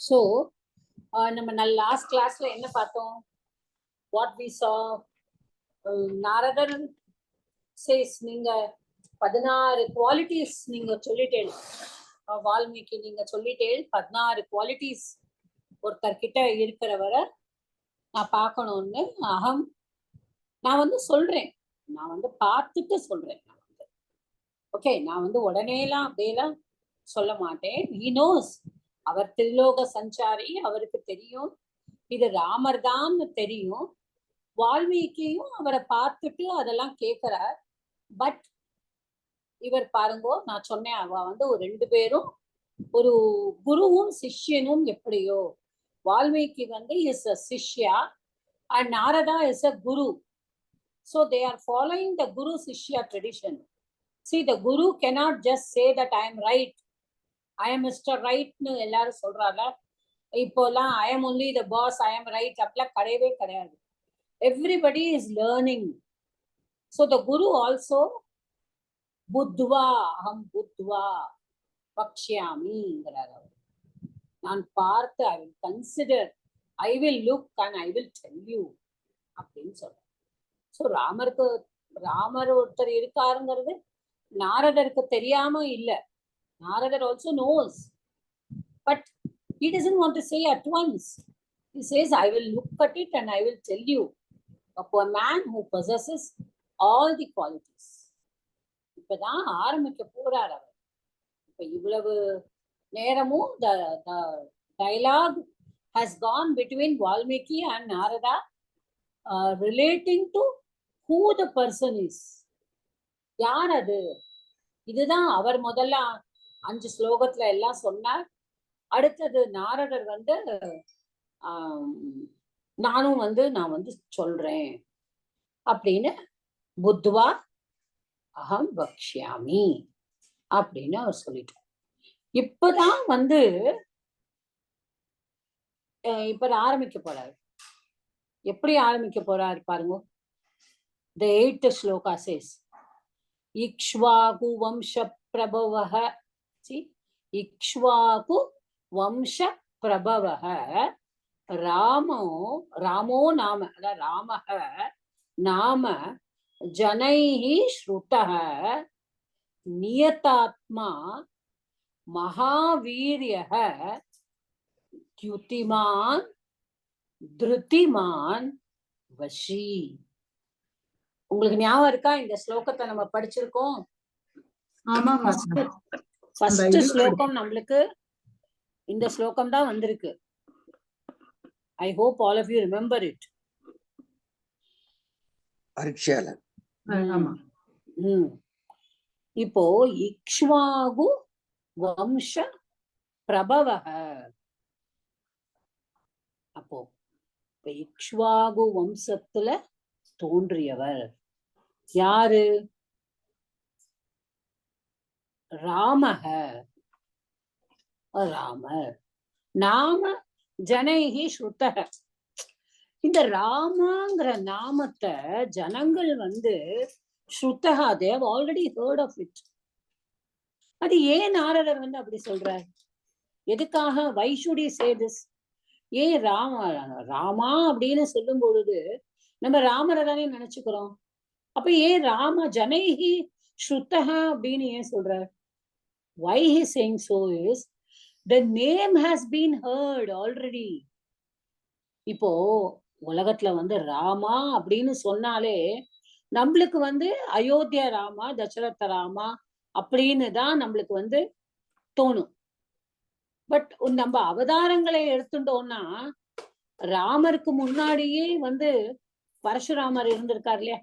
So நம்ம last கிளாஸ்ல என்ன பார்த்தோம்? What we saw, Naradar chase நீங்க 16 குவாலிட்டிஸ் நீங்க சொல்லிட்டேன். வால்மீகி நீங்க சொல்லிட்டேன் 16 குவாலிட்டிஸ் ஒருத்தர்கிட்ட இருக்கிறவரை நான் பார்க்கணும்னு. நான் சொல்றேன், நான் பார்த்துட்டு சொல்றேன். ஓகே, நான் உடனேலாம் அப்படியெல்லாம் சொல்ல மாட்டேன். ஹி நோஸ், அவர் திரிலோக சஞ்சாரி, அவருக்கு தெரியும் இது ராமர் தான் தெரியும். வால்மீகியும் அவரை பார்த்துட்டு அதெல்லாம் கேட்கிறார். பட் இவர் பாருங்கோ, நான் சொன்னேன் அவ ஒரு 2 பேரும் ஒரு குருவும் சிஷ்யனும் எப்படியோ, வால்மீகி இஸ் அ சிஷ்யா and Narada is a guru. So they are following the guru shishya tradition. See, the guru cannot just say that I am right, I am Mr. Right nu ellarum solrala. Ipola I am only the boss, I am right appla kadave kadayadu. Everybody is learning. So the guru also buddhva aham buddhva vakshyami engrara. Naan paarthu, I will consider, I will look and I will tell you அப்படின்னு சொல்றேன். So Ramar ஒருத்தர் இருக்காருங்கிறது நாரதருக்கு தெரியாம இல்லை. Naradar also knows, but he doesn't want to say at once. He says, I will look at it and I will tell you. A man who possesses all the qualities. இப்பதான் ஆரம்பிக்க போறார் அவர். இப்ப இவ்வளவு நேரமும் the dialogue has gone between Valmiki and Narada, relating to who the person is. யார் அது? இதுதான் அவர் முதல்ல 5 ஸ்லோகத்துல எல்லாம் சொன்னார். அடுத்தது நாரதர் நானும் நான் சொல்றேன் அப்படின்னு புத்வா அகம் வக்ஷ்யாமி அப்படின்னு அவர் சொல்லிட்டார். இப்பதான் இப்ப ஆரம்பிக்க போறாரு. எப்படி ஆரம்பிக்க போறாரு பாருங்க. The 8th shloka says, Ikshvaku Vamsha Prabhavaha. See, Ikshvaku Vamsha Prabhavaha Ramo Nama Ramaha Nama Janaihi Shrutaha Niyatatma Mahaviryaha Kyutiman Drutiman Vashi. உங்களுக்கு ஞாபகம் இருக்கா? இந்த ஸ்லோகத்தை நம்ம படிச்சிருக்கோம். ஃபர்ஸ்ட் ஸ்லோகம் நம்மளுக்கு இந்த ஸ்லோகம் தான் வந்திருக்கு. I hope all of you remember it. இப்போ இக்ஷ்வாகு வம்ச பிரபவஹ. அப்போ இக்ஷ்வாகு வம்சத்துல தோன்றியவர் யாரு? ராமஹ, ராமர். நாம ஜனைஹி ஸ்ருதஹ. இந்த ராமாங்கிற நாமத்தை ஜனங்கள் ஸ்ருதஹா, they have already heard of it. அது ஏன் நாரதர் அப்படி சொல்றார்? எதுக்காக? why should he say this? ஏன் ராமா அப்படின்னு சொல்லும் பொழுது நம்ம ராமரை தானே நினைச்சுக்கிறோம். அப்ப ஏன் ராம ஜனைஹி ஸ்ருதஹா அப்படின்னு ஏன் சொல்றார்? why he is saying so is the name has been heard already. இப்போ உலகத்துல ராமா அப்படின்னு சொன்னாலே நம்மளுக்கு அயோத்தியா ராமா, தசரத ராமா அப்படின்னு தான் நம்மளுக்கு தோணும். பட் நம்ம அவதாரங்களை எடுத்துட்டோம்னா ராமருக்கு முன்னாடியே பரசுராமர் இருந்திருக்கார் இல்லையா,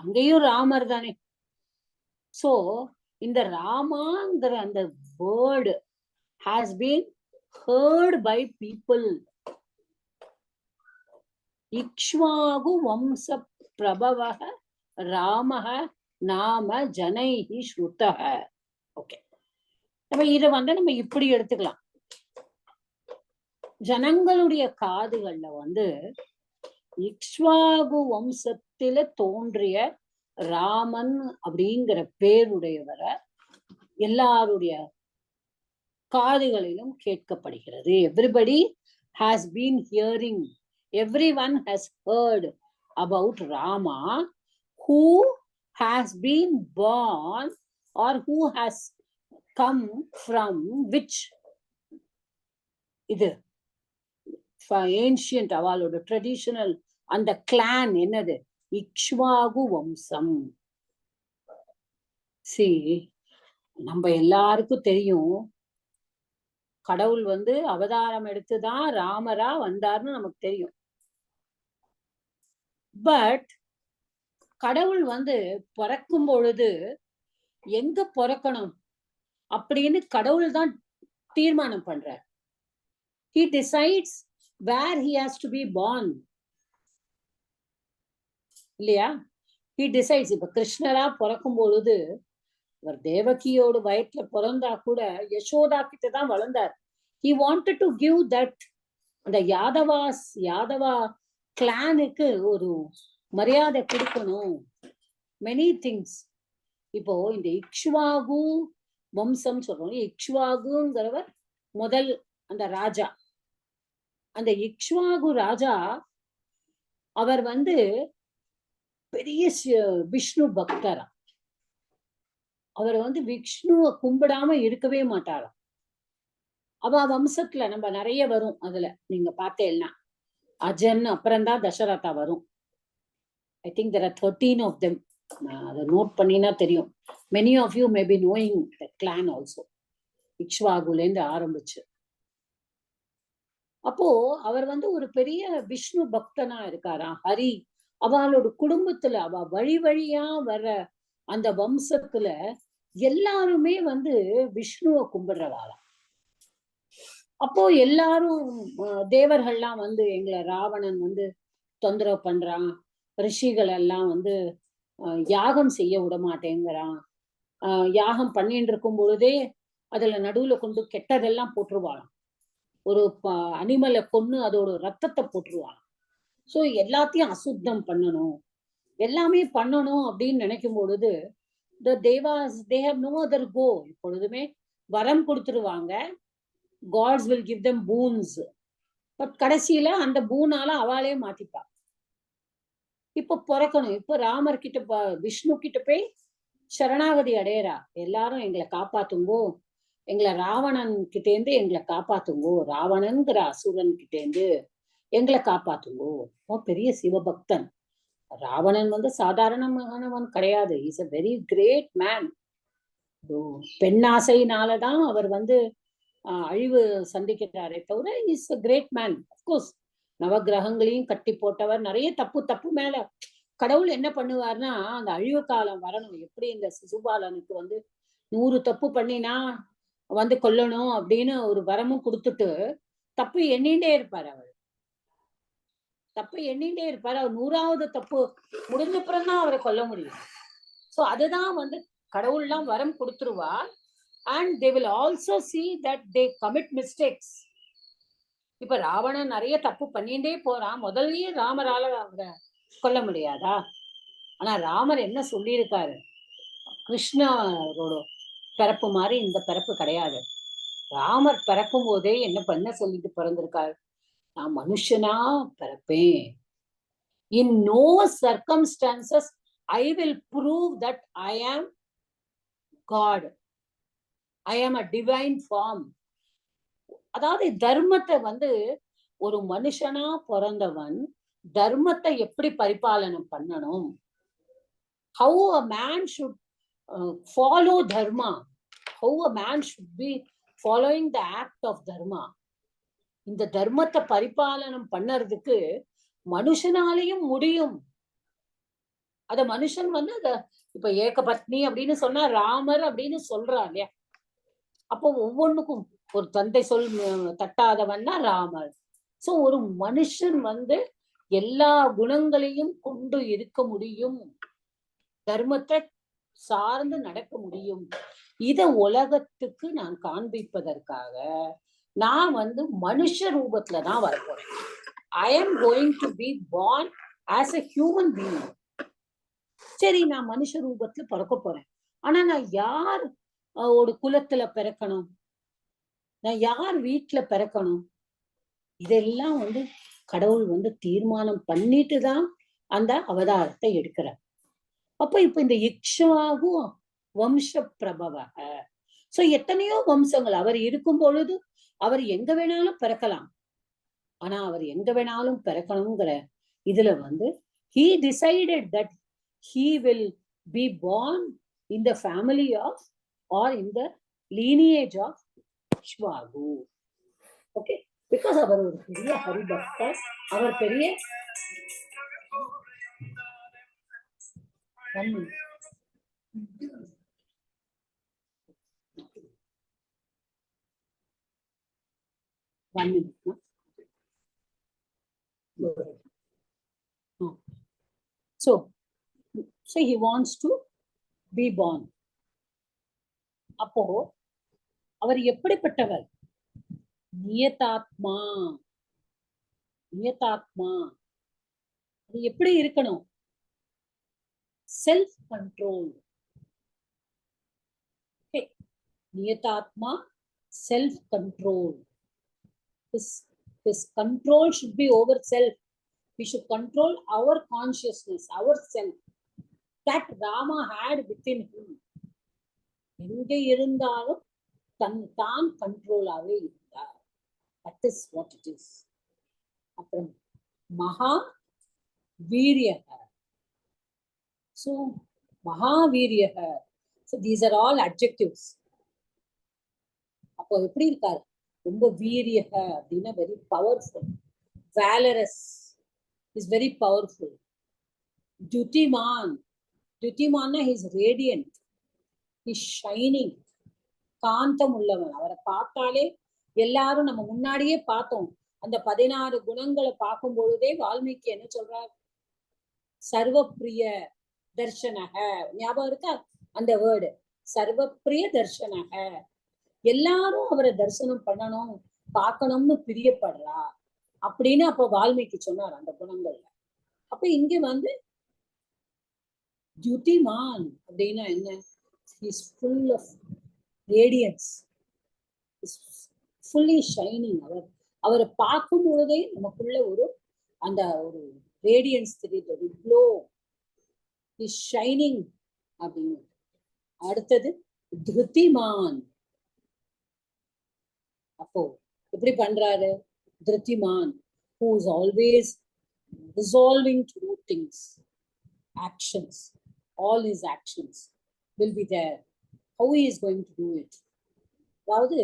அங்கேயும் ராமர் தானே. சோ இந்த ராமாங்கிற அந்த word has been heard by people. Ikshvaku வம்ச பிரபவஹ ராமஹ நாம ஜனைஹி ஸ்ருதஹ. ஓகே, நம்ம இதை நம்ம இப்படி எடுத்துக்கலாம். ஜனங்களுடைய காதுகள்ல இக்ஷ்வாகு வம்சத்தில தோன்றிய ராமன் அப்படிங்கிற பேருடையவரை எல்லாருடைய காதுகளிலும் கேட்கப்படுகிறது. Everybody has been hearing, everyone has heard about Rama, who has been born or who has come from which இது ஏன்ஷியன்ட் அவளோட ட்ரெடிஷனல் அந்த கிளான் என்னது, இக்ஷ்வாகு வம்சம். நம்ம எல்லாருக்கும் தெரியும் கடவுள் வந்து அவதாரம் எடுத்துதான் ராமரா வந்தார்னு நமக்கு தெரியும். பட் கடவுள் வந்து பிறக்கும் பொழுது எங்க பிறக்கணும் அப்படின்னு கடவுள் தான் தீர்மானம் பண்றார். He decides where he has to be born. இல்லையா? He decides. இப்ப கிருஷ்ணரா பிறக்கும் பொழுது அவர் தேவகியோட வயிற்றுல பிறந்தா கூட யசோதா கிட்ட தான் வளர்ந்தார். He wanted to give that அந்த யாதவா கிளானுக்கு ஒரு மரியாதை கொடுக்கணும். Many things. இப்போ இந்த இக்ஷ்வாகு வம்சம் சொல்றோம். இக்ஷ்வாகுங்கிறவர் முதல் அந்த ராஜா. அந்த இக்ஷ்வாகு ராஜா அவர் வந்து பெரிய விஷ்ணு பக்தரா. அவர் வந்து விஷ்ணுவை கும்பிடாம இருக்கவே மாட்டாராம். அவ வம்சத்துல நம்ம நிறைய வரும். அதுல நீங்க பார்த்தேன்னா அஜன் அப்புறம்தான் தசரதா வரும். I think there are 13 of them. அதை நோட் பண்ணினா தெரியும். Many of you may be knowing the clan also. இக்ஷ்வாகுலேருந்து ஆரம்பிச்சு. அப்போ அவர் வந்து ஒரு பெரிய விஷ்ணு பக்தனா இருக்காராம். ஹரி அவளோட குடும்பத்துல அவ வழி வழியா வர்ற அந்த வம்சத்துல எல்லாருமே வந்து விஷ்ணுவை கும்பிடுறவாளாம். அப்போ எல்லாரும் தேவர்கள்லாம் வந்து எங்களை ராவணன் வந்து தொந்தரவு பண்றான், ரிஷிகள் எல்லாம் வந்து யாகம் செய்ய விட மாட்டேங்கிறான், யாகம் பண்ணிட்டு இருக்கும் பொழுதே அதுல நடுவுல கொண்டு கெட்டதெல்லாம் போட்டுருவாளாம். ஒரு அனிமலை கொன்னு அதோட ரத்தத்தை போட்டுருவாளாம். சோ எல்லாத்தையும் அசுத்தம் பண்ணணும், எல்லாமே பண்ணணும் அப்படின்னு நினைக்கும் பொழுது the devas they have no other go. எப்பொழுதுமே வரம் கொடுத்துருவாங்க. gods will give them boons. But கடைசியில அந்த பூனால அவளே மாட்டிப்பா. இப்ப பிறக்கணும். இப்ப ராமர் கிட்ட விஷ்ணு கிட்ட போய் சரணாகதி அடையறா. எல்லாரும் எங்களை காப்பாத்துங்கோ, எங்களை ராவணன் கிட்டேந்து எங்களை காப்பாத்துங்கோ, ராவணன்கிற அசுரன் கிட்டேந்து எங்களை காப்பாத்துங்கோ. பெரிய சிவபக்தன். ராவணன் வந்து சாதாரணமானவன் கிடையாது. Is a very great man. பெண்ணாசையினாலதான் அவர் வந்து அழிவு சந்திக்கிறாரே தவிர is a great man. of course நவகிரகங்களையும் கட்டி போட்டவர். நிறைய தப்பு மேல கடவுள் என்ன பண்ணுவார்னா அந்த அழிவு காலம் வரணும். எப்படி இந்த சிசுபாலனுக்கு வந்து 100 தப்பு பண்ணினா வந்து கொல்லணும் அப்படின்னு ஒரு வரமும் கொடுத்துட்டு தப்பு எண்ணிண்டே இருப்பார். அவர் தப்பு எண்ணிண்டே இருப்பார். அவர் 100வது தப்பு முடிஞ்சப்புறம் தான் அவரை கொல்ல முடியும். சோ அதுதான் வந்து கடவுள்லாம் வரம் கொடுத்துருவார். and they will also see that they commit mistakes. இப்ப ராவணன் நிறைய தப்பு பண்ணிட்டே போறான். முதல்லயே ராமரால அவரை கொல்ல முடியாதா? ஆனா ராமர் என்ன சொல்லியிருக்காரு, கிருஷ்ணரோட பிறப்பு மாதிரி இந்த பிறப்பு கிடையாது. ராமர் பிறக்கும் போதே என்ன சொல்லிட்டு பிறந்திருக்காரு, நான் மனுஷனா பிறப்பேன். In no circumstances I will prove that I am God, ஐ ஆம் அ டிவைன் ஃபார்ம். அதாவது தர்மத்தை வந்து ஒரு மனுஷனா பிறந்தவன் தர்மத்தை எப்படி பரிபாலனம் பண்ணணும், how a man should follow dharma, how a man should be following the act of dharma. இந்த தர்மத்தை பரிபாலனம் பண்ணறதுக்கு மனுஷனாலையும் முடியும். அத மனுஷன் வந்து அத இப்ப ஏகபத்னி அப்படின்னு சொன்னா ராமர் அப்படின்னு சொல்றா இல்லையா? அப்போ ஒவ்வொன்றுக்கும் ஒரு தந்தை சொல் தட்டாதவன்னா ராமர். சோ ஒரு மனுஷன் வந்து எல்லா குணங்களையும் கொண்டு இருக்க முடியும், தர்மத்தை சார்ந்து நடக்க முடியும். இத உலகத்துக்கு நான் காண்பிப்பதற்காக நான் வந்து மனுஷ ரூபத்துல தான் வரப்போறேன். I am going to be born as a human being. சரி, நான் மனுஷ ரூபத்துல பிறக்க போறேன். ஆனா நான் யார் ஒரு குலத்துல பிறக்கணும்? நான் யார் வீட்டுல பிறக்கணும், இதெல்லாம் கடவுள் தீர்மானம் பண்ணிட்டு தான் அந்த அவதாரத்தை எடுக்கிறார். அப்ப இப்ப இந்த இக்ஷ்வாகு வம்ச பிரபவ, சோ எத்தனையோ வம்சங்கள் அவர் இருக்கும் பொழுது அவர் எங்க வேணாலும் பிறக்கலாம். ஆனா அவர் எங்க வேணாலும் பிறக்கணுங்கிற இதுல he decided that he will be born in the family of or in the lineage of Ikshvaku. Okay, because அவர் ஒரு பெரிய ஹரிபக்தர், அவர் பெரிய so he wants to be born. அப்போ அவர் எப்படிப்பட்டவர், நியதாத்மா. நியதாத்மா அது எப்படி இருக்கணும், செல்ஃப் கண்ட்ரோல். நியதாத்மா, self control. His control should be over self. We should control our consciousness, ourself. That Rama had within him. எங்கே இருந்தாலும் தான் கண்ட்ரோலாவே இருந்தார். That is what it is. அப்புறம் மகா வீரியக. So மகா வீரியக. So these are all adjectives. அப்போ எப்படி இருக்காரு, ரொம்ப வீரியக அப்படின்னா very powerful, valorous, is very powerful. துதிமான், துதிமான்னா he is radiant, he is shining, காந்தம் உள்ளவன். அவரை பார்த்தாலே எல்லாரும் நம்ம முன்னாடியே பார்த்தோம், அந்த 16 குணங்களை பார்க்கும் பொழுதே வால்மீகி என்ன சொல்றார், சர்வப்பிரிய தர்ஷனக. ஞாபகம் இருக்கா அந்த வேர்டு, சர்வப்பிரிய தர்ஷனக. எல்லாரும் அவரை தரிசனம் பண்ணணும் பார்க்கணும்னு பிரியப்படுறா அப்படின்னு அப்ப வால்மீகி சொன்னார் அந்த குணங்கள்ல. அப்ப இங்க துதிமான் அப்படின்னா என்ன, is full of radiance, is fully shining. அவரை பார்க்கும் பொழுதே நமக்குள்ள அந்த ஒரு ரேடியன்ஸ் தெரியுது, ஒரு க்ளோ, இஸ் ஷைனிங் அப்படின்னு. அடுத்தது திருதிமான். அப்போ எப்படி பண்றாரு, திருதிமான், who is always resolving to do things, actions, all his actions will be there. How he is going to do it? அதாவது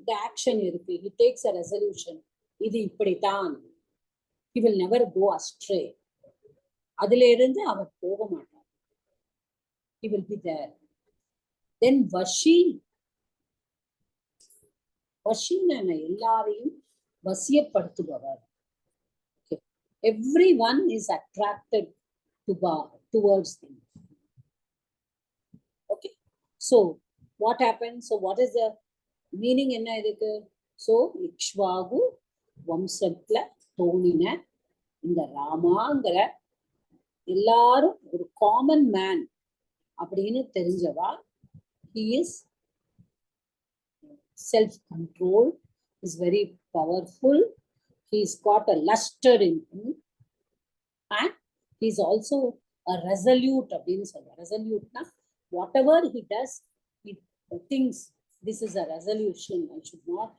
the action இருக்கு, he takes a resolution, இது இப்படித்தான், he will never go astray. அதுல இருந்து அவர் போக மாட்டார், he will be there. Then Vashi. வஷின்னு எல்லாரையும் வசியப்படுத்துபவர். Everyone is attracted towards him. Okay, so what happens, so what is the meaning என்ன இதுக்கு, so இக்ஷ்வாகு வம்சத்துல தோணின இந்த ராமாங்கிற எல்லாரும் ஒரு காமன் மேன் அப்படின்னு தெரிஞ்சவா. he is self-control, is very powerful, he's got a luster in him, and he's also a resolute. Resolute na whatever he does, he thinks this is a resolution, I should not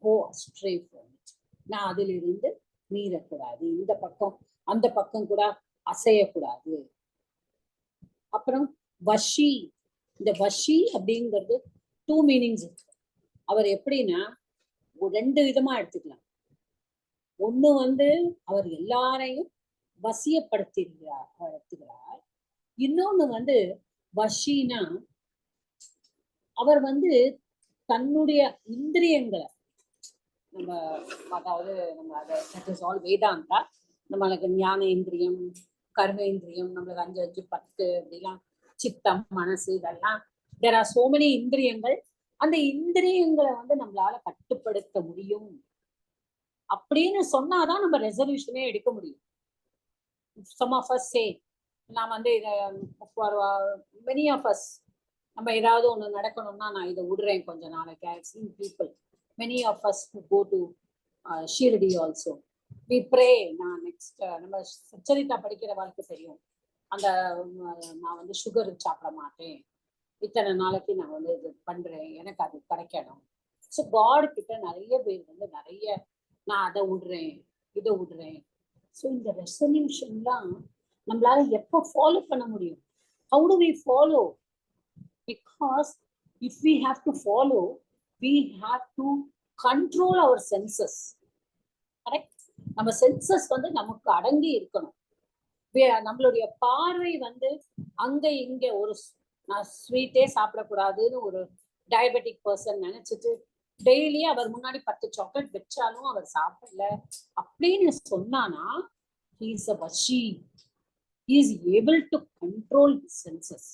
go astray from it. na adilirundu மீறக்கூடாது, இந்த பக்கம் அந்த பக்கம் கூட அசையக்கூடாது. அப்புறம் வஷி. இந்த வஷி அப்படிங்கிறது 2 meanings இருக்கு. அவர் எப்படின்னா 2 விதமா எடுத்துக்கலாம். ஒண்ணு அவர் எல்லாரையும் வசியப்படுத்துகிறார். இன்னொன்னு வஷினா அவர் தன்னுடைய இந்திரியங்களை, நம்ம அதாவது நம்ம அதை வேதாந்தா, நம்மளுக்கு ஞான இந்திரியம், கர்மேந்திரியம், நம்மளுக்கு 5, 5, 10 அப்படிலாம், சித்தம், மனசு, இதெல்லாம் there are so many இந்திரியங்கள். அந்த இந்திரியங்களை நம்மளால கட்டுப்படுத்த முடியும் அப்படின்னு சொன்னாதான் நம்ம ரெசல்யூஷனே எடுக்க முடியும். Some of us say, நான் many of us நம்ம ஏதாவது ஒண்ணு நடக்கணும்னா நான் இதை விடுறேன் கொஞ்ச நாளைக்கு. I have seen people, many of us who go to Shirdi also. We pray. நான் நெக்ஸ்ட் நம்ம சச்சரிதா படிக்கிற வாழ்க்கை தெரியும். அந்த நான் வந்து சுகர் சாப்பிட மாட்டேன், இத்தனை நாளைக்கு நான் வந்து இது பண்றேன், எனக்கு அது கிடைக்கணும். ஸோ காட் கிட்ட நிறைய பேர் வந்து நிறைய நான் அதை விடுறேன் இதை விடுறேன். ஸோ இந்த ரெசல்யூஷன்லாம் நம்மளால எப்போ ஃபாலோ பண்ண முடியும்? How do we follow? Because if we have to follow, we have to control our senses. Correct? நம்ம சென்சஸ் வந்து நமக்கு அடங்கி இருக்கணும். நம்மளுடைய பார்வை வந்து அங்க இங்க ஒரு நான் ஸ்வீட்டே சாப்பிடக்கூடாதுன்னு ஒரு டயபெட்டிக் பர்சன் நினைச்சிட்டு டெய்லி அவர் முன்னாடி 10 சாக்லேட் வச்சாலும் அவர் சாப்பிடல அப்படின்னு சொன்னானா, he is a vashi. He is able to control his senses.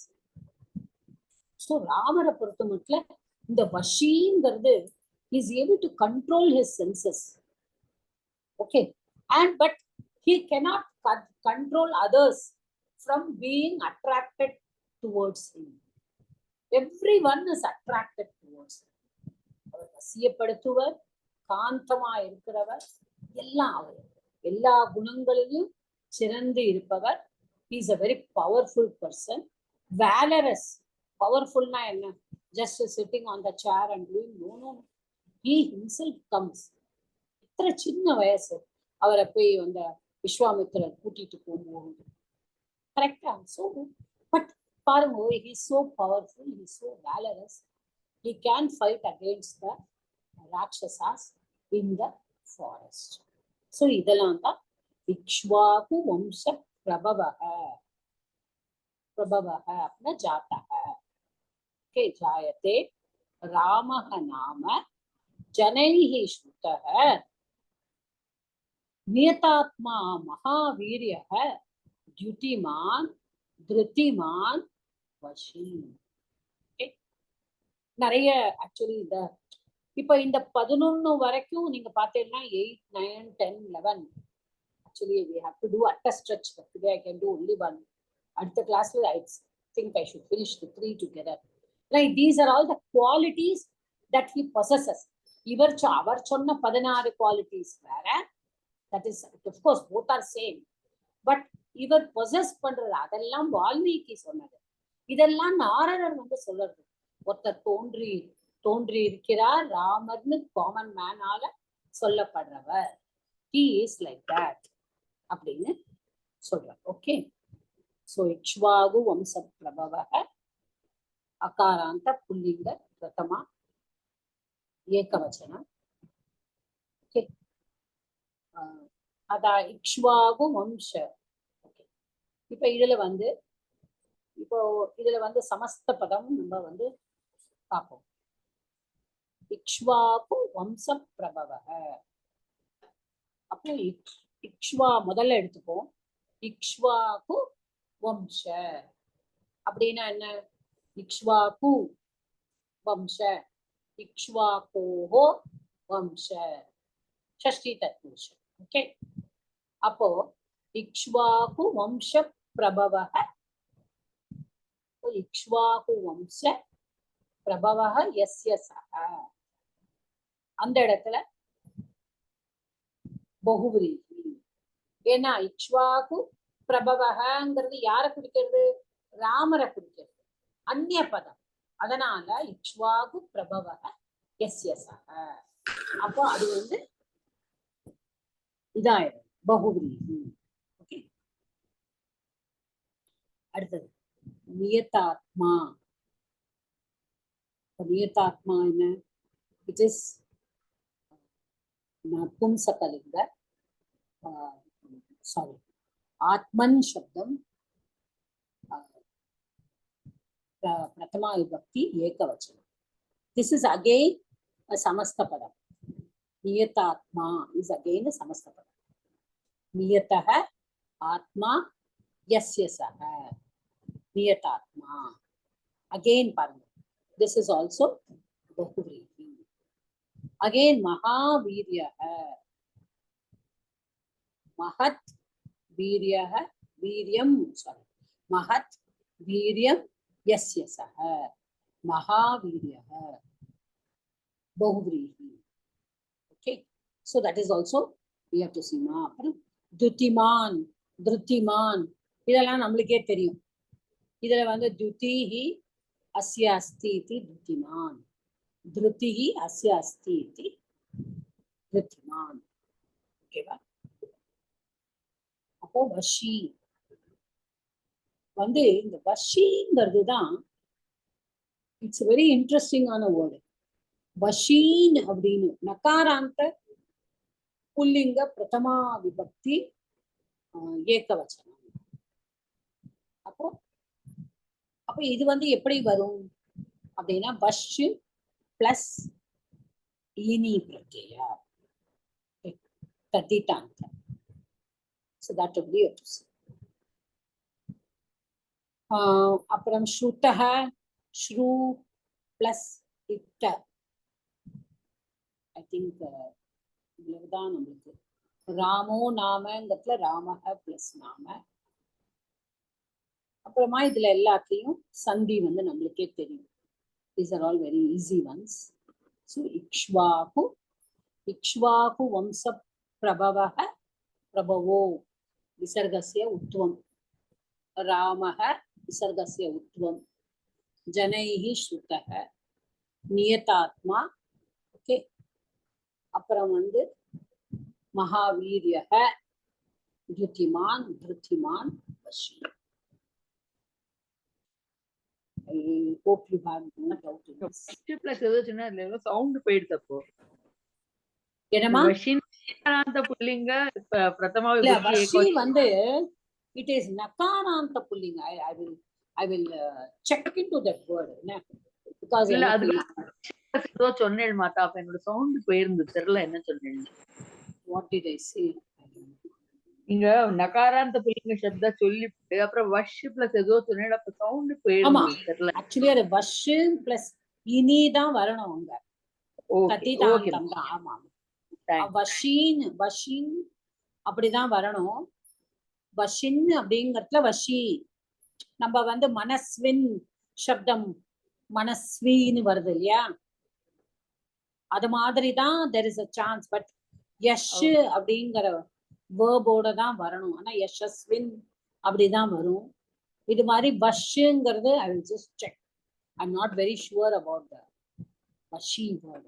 So ராமரை பொறுத்த மட்டும் இந்த வஷிங்கிறது is able to control his senses. Okay, and but he cannot control others from being attracted towards him. Everyone is attracted towards him. அவர் வசியப்படுத்துவர், காந்தமா இருக்கிறவர், எல்லாம் அவர் எல்லா குணங்களிலும் சிறந்து இருப்பவர். He is a very powerful person, valorous. பவர்ஃபுல்னா என்ன? Just sitting on the chair and doing. No no, he himself comes. இத்தனை சின்ன வயசு அவரை போய் அந்த விஸ்வாமித்திரர் கூட்டிட்டு போகும்போது கரெக்டா. ஸோ பட் பாருங்க, he is so powerful, he is so valorous. He can fight against the rakshasas in the forest. So இதெல்லாம் தான் இக்ஷ்வாகு வம்ச பிரபவஹ. பிரபவஹ அப்படின்னா ஜாத்தஹ. जायते रामः नाम जनैः श्रुतः नियतात्मा महावीर्यः द्युतिमान् धृतिमान् वशी. நிறைய ஆக்சுவலி இப்ப இந்த 11 வரைக்கும் நீங்க பாத்தீங்கன்னா 8, 9, 10, 11 actually we have to do a stretch, but today I can do only one. அடுத்த கிளாஸ்ல I think I should finish the 3 together. Like these are all the qualities that he possesses. அவர் சொன்ன 16 qualities வேற. That is, of course, both are same. But இவர் possess பண்றது அதெல்லாம் வால்மீகி சொன்னது. இதெல்லாம் நாரதர் வந்து சொல்றது. ஒருத்தர் தோன்றி இருக்கிறார் ராமர்னு common மேனால சொல்லப்படுறவர். He is like that அப்படின்னு சொல்றார். ஓகே, so இக்ஷ்வாகு வம்ச பிரபவஹ அகாராந்த புல்லிங்க பிரதமா ஏகவச்சனம். ஓகே, அதான் இக்ஷ்வாகு வம்ச. ஓகே, இப்ப இதுல வந்து சமஸ்த பதம் நம்ம வந்து பார்ப்போம். இக்ஷ்வாகு வம்ச பிரபவஹ. அப்போ இக்ஷ்வா முதல்ல எடுத்துப்போம். இக்ஷ்வாகு வம்ச அப்படின்னா என்ன? இக்ஷ்வாகு வம்ச, இக்ஷ்வாகோஹோ வம்ச, ஷஷ்டி தத்புருஷம். ஓகே, அப்போ இக்ஷ்வாகு வம்ச பிரபவஹ. இக்ஷ்வாகு வம்ச பிரபவஹ யஸ்ய சஹ. அந்த இடத்துல பகுவிரீஹி. ஏன்னா இக்ஷ்வாகு பிரபவஹங்கிறது யாரை குறிக்கிறது? ராமரை குறிக்கிறது, அந்நிய பதம். அதனால இக்ஷ்வாகு பிரபவஹ யஸ்ய சஹ. அப்போ அது வந்து இதாயிடும், பகுவிரீஹி. ஓகே, அடுத்தது நியதாத்மா. நியதாத்மா என்ன? இட் இஸ் நபும்சகலிங்க. சாரி, ஆத்மன் சப்தம் பிரதமா விபக்தி ஏகவச்சனம். This is again a samastha padam. Niyatatma is again a samastha padam. Niyataha atma yasya saha. Niyatatma. Again paranga. This is also bahuvrihi. Again mahaviryaha. Mahat viryaha. Viryam. Sorry. Mahat viryam yasya saha. Mahaviryaha, Bahuvrihi. Okay, so that is also we have to see. Dutiman, Drutiman, இதெல்லாம் நம்மளுக்கே தெரியும். இதுல வந்து துதிஹி அஸ்ய அஸ்தி இதி துதிமான், திருதிஹி அஸ்ய அஸ்தி இதி திருதிமான். ஓகேவா? அப்போ வஷி வந்து இந்த வஷிங்கிறது தான் இட்ஸ் வெரி இன்ட்ரெஸ்டிங்கான வேர்டு. வஷீன் அப்படின்னு நகாராந்த புல்லிங்க பிரதமா விபக்தி ஏகவச்சனம். அப்போ அப்போ இது வந்து எப்படி வரும் அப்படின்னா வஷ் பிளஸ் இனி பிரத்யா தத்திட்டாங்க. So that would be it. அப்புறம் ஸ்ருதஹ ஸ்ரு பிளஸ் இட்ட. ஐ திங்க் இவ்வளவுதான் நம்மளுக்கு. ராமோ நாமங்கிறதுல ராமஹ பிளஸ் நாம. அப்புறமா இதுல எல்லாத்தையும் சந்தி வந்து நம்மளுக்கே தெரியும். These are all very easy ones. So Ikshvaku, Ikshvaku வம்ச பிரபவஹ பிரபவோ விசர்கஸ்ய உத்வம், ராமஹ விசர்கஸ்ய உத்வம், ஜனைஹி ஸ்ருதஹ, நியதாத்மா. ஓகே, அப்புறம் வந்து மகாவீரியஹ, திருதிமான், திருதிமான், Vashi. I hope you have no doubt in this. plus ஏதோ சின்ன சவுண்ட் போயிடுது. அப்போ என்னமா வஷினாந்த புல்லிங்க பிரதமா இல்ல, விபக்தி வஷி வந்து it is நகாராந்த புல்லிங்க. I will check into that word. Because இல்ல அது ஏதோ சொன்னேன் மாதா. அப்ப என்னோட சவுண்ட் போயிருந்து, தெரியல என்ன சொன்னேன். What did I say? நீங்க நகாராந்த புல்லிங்க சப்தா சொல்லிட்டு அப்புறம் வஷ் பிளஸ் ஏதோ சொன்னேன். அப்ப சவுண்ட் போயிருந்து, தெரியல. ஆக்சுவலி அது வஷ் பிளஸ் இனி தான் வரணும் அங்க. கத்திதாந்தம் தான். ஆமா, வஷீன் வஷின் அப்படிதான் வரணும். வஷின் அப்படிங்கறதுல வஷி. நம்ம வந்து மனஸ்வின் சப்தம் மனஸ்வின்னு வருது இல்லையா, அது மாதிரிதான் there is a chance. But Yash அப்படிங்கிற வேர்போட தான் வரணும். ஆனா யஷஸ்வின் அப்படிதான் வரும். இது மாதிரி வஷ்ங்கிறது I will just check. I'm not very sure about the vashi word.